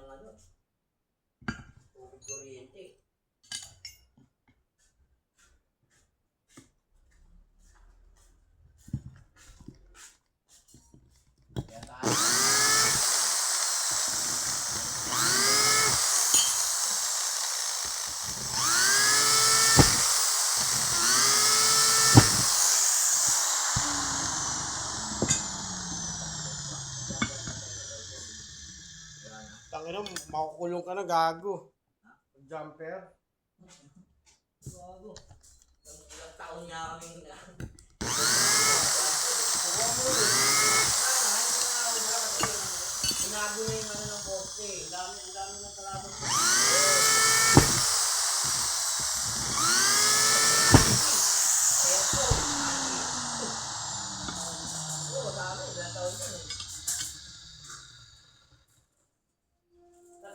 ng ano, tubig kuryente. Kaya tayo. Tangina, makukulong ka na, gago. Jumper. Gago. Ilang taon niya kaming binago na yung ano ng poste. Ang dami ng kalabang poste. Kaya po. Oo, dami. Ilang taon yun eh.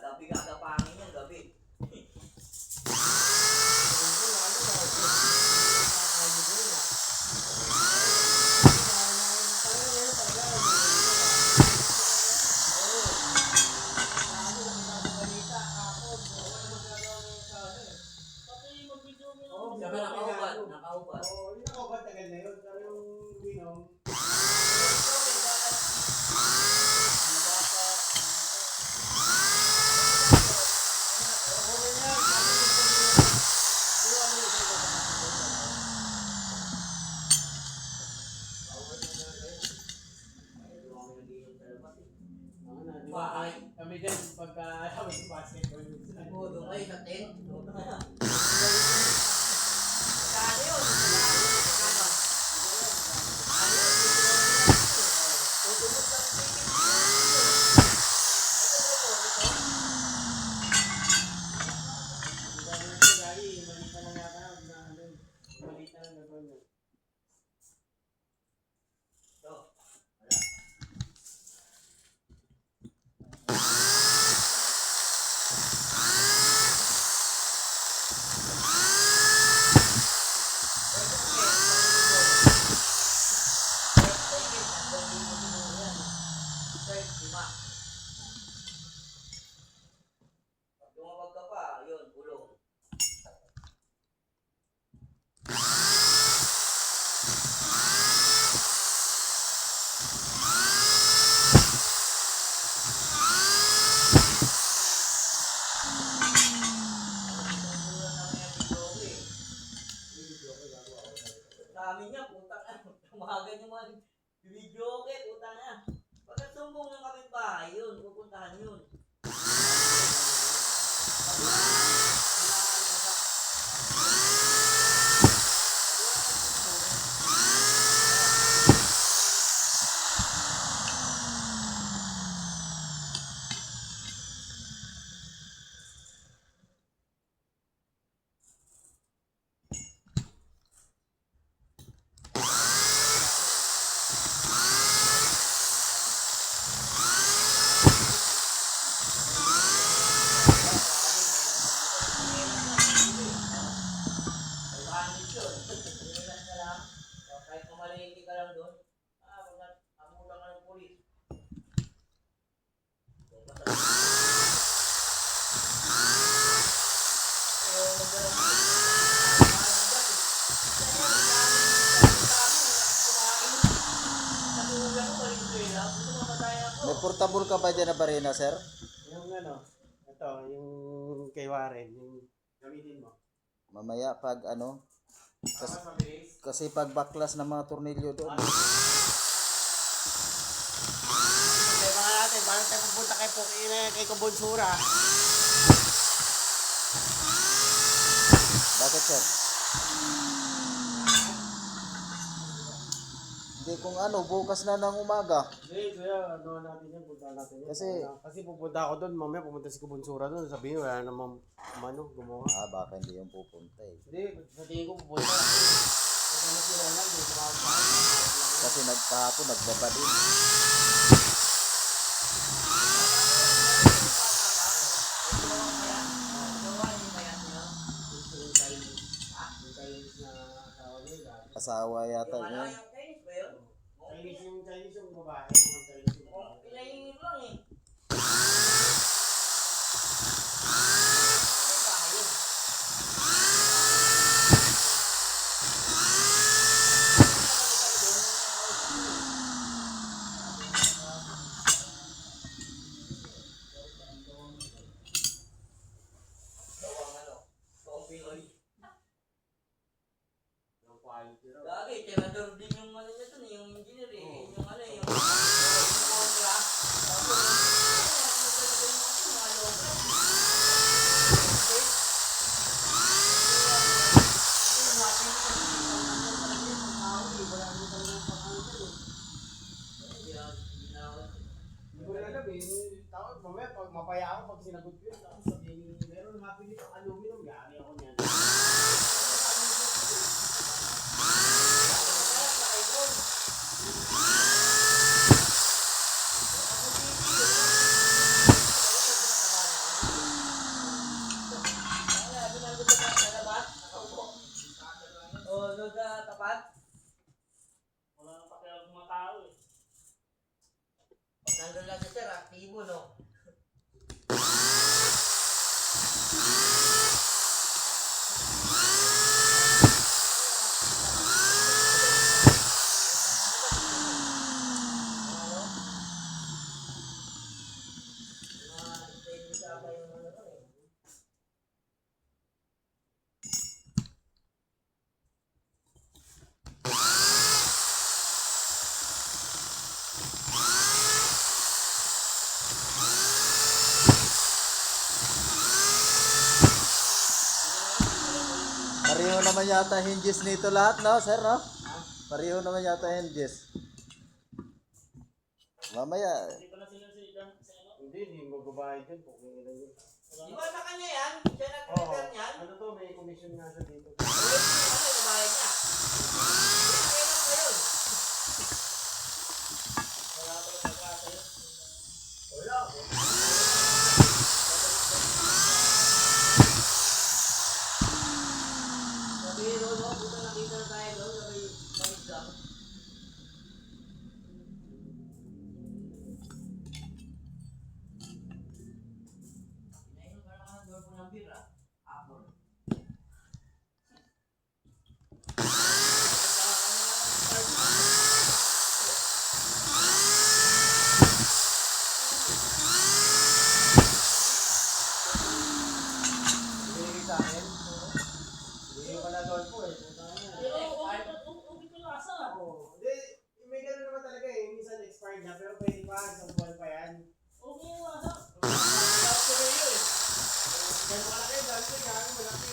Gabi gagapangin yan, gabi. Nakaupat. Oo, yung nakaupat tagal na yun. Pero yung winom, kami dyan pagka basketball. Doon kayo sa tent. Kano yun? Lumabag ka pa, yun, kulong. Dami niya, putang na. Tumagan yung mga video okay, putang na. Pag nagsumbong ng kapitbahay, yun, pupuntahan yun. Kahit mamalingki ka lang doon, pag amutan ka ng pulis. May portable ka ba dyan na barena, sir? Yung ano, ito, yung kay Warren, yung gamitin mo. Mamaya pag ano, Mas mabilis. kasi pag baklas ng mga tornilyo doon. Problema nga natin, paano tayo pupunta kay Kubunsura? Bakit, sir? Hindi, kung ano, bukas na ng umaga. Hindi, kuya, ano natin yan, punta natin yan. Kasi pupunta ako doon, mamaya pumunta si Kubunsura doon, sabihin wala namang gumawa. baka hindi yung pupunta eh. Hindi, sa tingin ko pupunta. Ano sila lang, doon sa Kasi nagpahapon, nagbaba din. Asawa yata niya. Chinese yung babae, mga Chinese yung babae. Pinahingin lang eh. Lagi, tirador din yung ano niya dun, yung engineer eh. Oo. Yung ano, yung kontra. Tapos, yung mga loga. Hindi ko rin alam eh. Tapos mamaya pag mapaya ako pag sinagot ko yun, tapos sabihin meron mapili ng aluminum, yari ako niyan. O, doon sa tapat. Wala nang pakialam mga tao eh. Pag nandun lang si sir, aktibo, no? Pareho naman yata hinges nito lahat, no, sir, no? Pareho naman yata hinges. Mamaya, Hindi pa na sinunsigan sa ano. Hindi magbabayad yun. Kung ilan yun. Di ba sa kanya yan? Siya Oo. nag-prepare niyan? Ano to, may commission nga siya dito. Ulit yung ano, kabayan niya. Kailan ba yun? Wala pa yung pagkasa yun. Wala. Sabi doon, no? Buta nakita na tayo doon. Sabi, malis lang. Pinainom ka lang ng dorpo ng beer, ah. Apple. Binigay sa akin. Hindi ko pala doon po eh. Puta na yan. Pero okay ko lasa. Oo. Hindi, may gano'n naman talaga eh. Minsan expired na, pero pwede pa, isang buwan pa yan. Okay yung lasa. Tuloy yun eh. Gano'n ka na kayo, dami ko gano'n, malaki.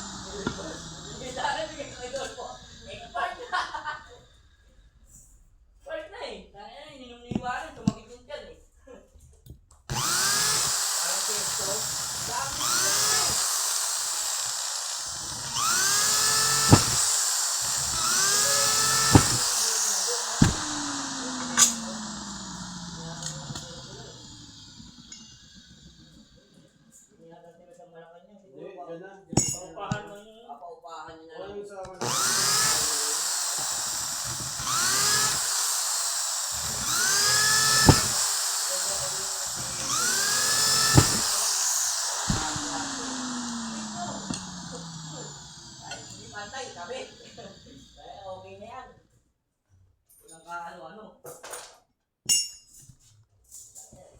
Hindi sa akin, bigay ko kay Dolpo. Expert na! Expert na eh. Kaya na, ininom ni Warren, tumakit yung tiyan eh. Parang pesto. Dami sila eh. Inihatag nila sa Malacanang, Hindi, siguro dyan na. Paupahan mo yun. Papaupahan niya na Oo, lang. yung sa Kahit hindi pantay, sabi. Kaya okay na yan. Walang kaano-ano.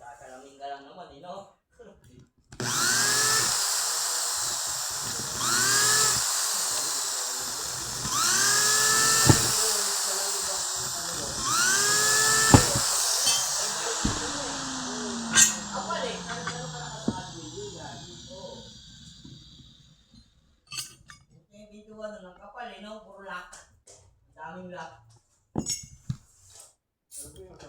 Kakalamin ka lang naman, eh, no? Kapal eh. Oo. Yung pintuan ng kapal eh, no? Puro lock. Ang daming lock. Ano po yung sa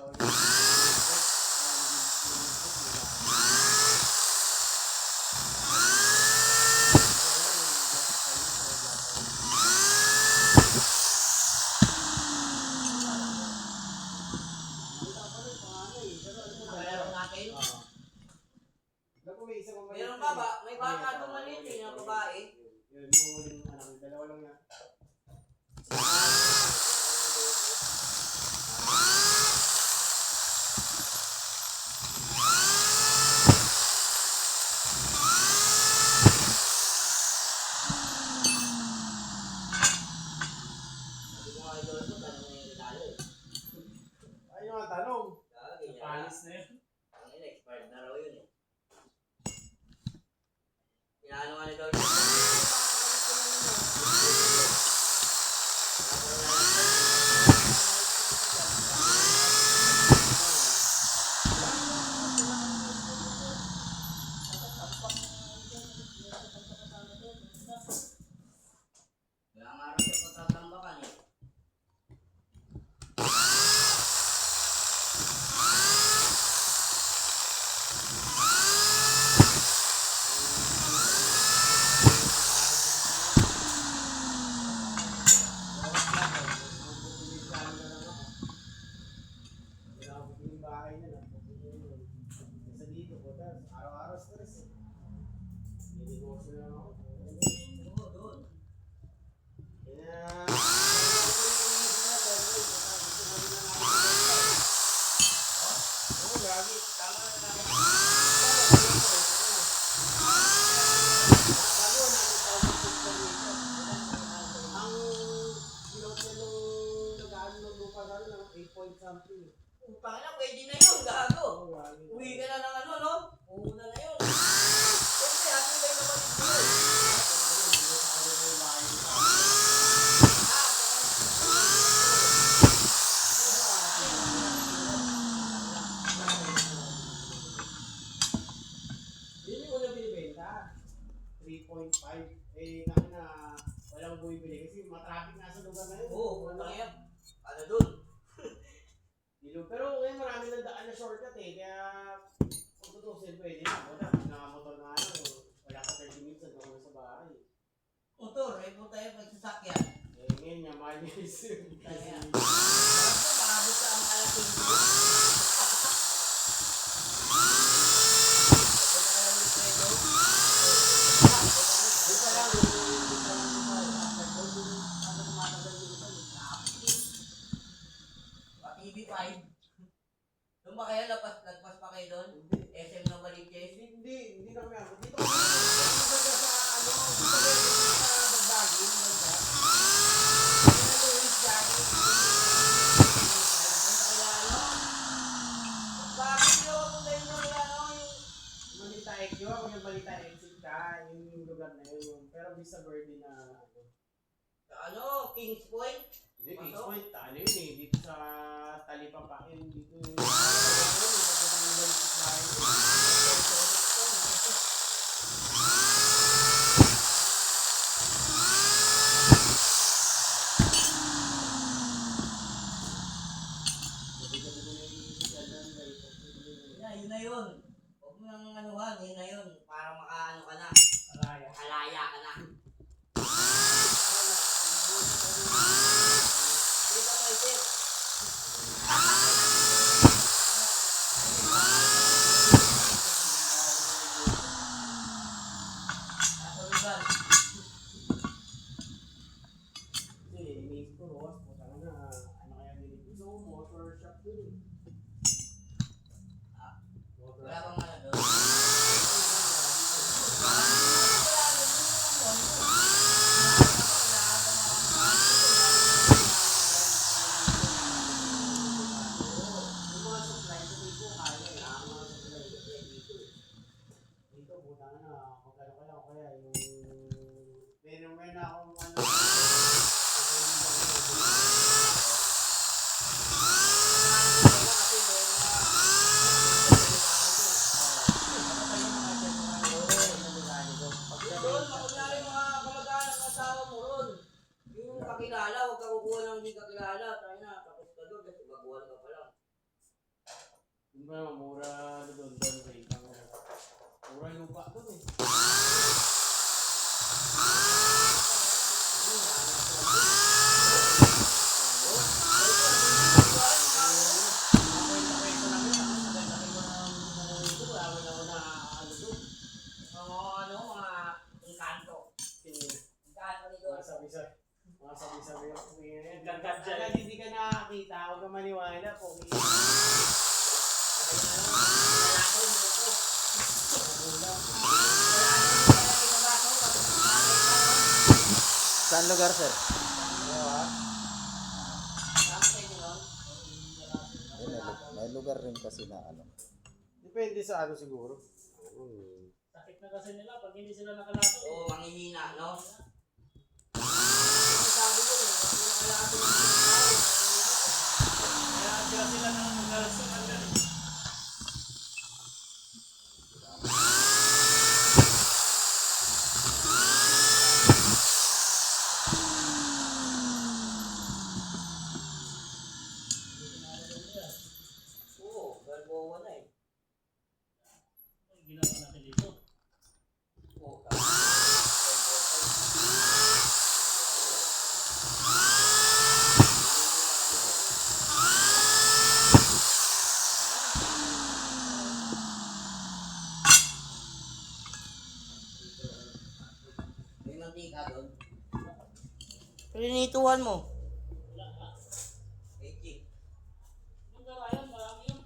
Meron natin. Naku, may isa pang maliit Meron eh. pa ba? May bata doon maliit eh, na babae. Yun, yung huling anak ko, dalawa lang na. something. Utang na, pwede na yun, gago. Oo, wali. Uwi ka na ng ano, no? Puhunan na yun. Siyempre, happy kayo naman ito. Yun yung una binibenta. 3.5. Eh, nakin na walang bumibili kasi matraffic na sa lugar na yun. Oo, utang yan. Ano dun? Pero ngayon marami nang daan na shortcut eh. Kaya kung tutusin pwede na. Wala, nakamotor na ano. Wala ka 30 minutes na doon sa bahay. Motor, eh, punta yung pagsasakyan. Eh, ngayon nga, mahal niya Kaya, yung basta maabot ka ang alas 5. TV5. Doon ba kayo? Lagpas pa kayo doon? SM ng Balikes? Hindi na kami ako. Dito kami sa ano, dito kami sa Bagbagin. Kaya Luis, Jackie. Kaya ano? Bakit yung punta yun ng ano? Yung Malita Ekyo, ako yung Malita Exit ka, yung lugar na yun. Pero Vista Verde na ano? Kings Point? Hindi, Pasok? Kings Point, ano yun eh, dito sa Talipapain, dito yung pagkakang balik bahay. Yun na yun. Huwag mo nang anuhan, yun na yun. Para makaano ka na. Araya. Alaya ka na. Dito mo isip. Natulugan. Kasi iniisip ko, Ross, puta ka na, ano kaya binibig ko, motor shop dun eh. Motor Wala shop. bang ano doon? Yung mga supply sa dito, kaya eh. Ang mga supply dito. Dito, puta ka na, magkano kaya ako kaya yung... Meron akong ano... Doon, makunyari mga kamag-anak ng asawa mo ron. Yung kakilala, huwag ka kukuha ng hindi kakilala. Tayo na, tapos ka doon, kasi baguhan ka pa lang. Yung ba, mura doon sa itang... Mura lupa doon eh. Mga ano, mga engkanto. Engkanto ni Doon. Mga sabi-sabi yung kuya. Gagad dyan. Kaya hindi ka nakakita, huwag ka maniwala po. Sabi na lang, lalaki mo ko. Magulang. Wala na yung lalaki na baso, tapos nakakay ka nun. Saan lugar, sir? Saan kayo nun? May lugar rin kasi na ano. Depende sa ano siguro. Sakit na kasi nila pag hindi sila nakalato. Oo, manghihina, no? Sabi ko eh, kasi nakalaki ng tao. Kaya sila nang maglalasunan yan. Oo, galbowa na eh. Ginawa natin dito. Oo, may mantika doon. Pininituhan mo. Wala ka. Magic. Yung garayan, marami yun.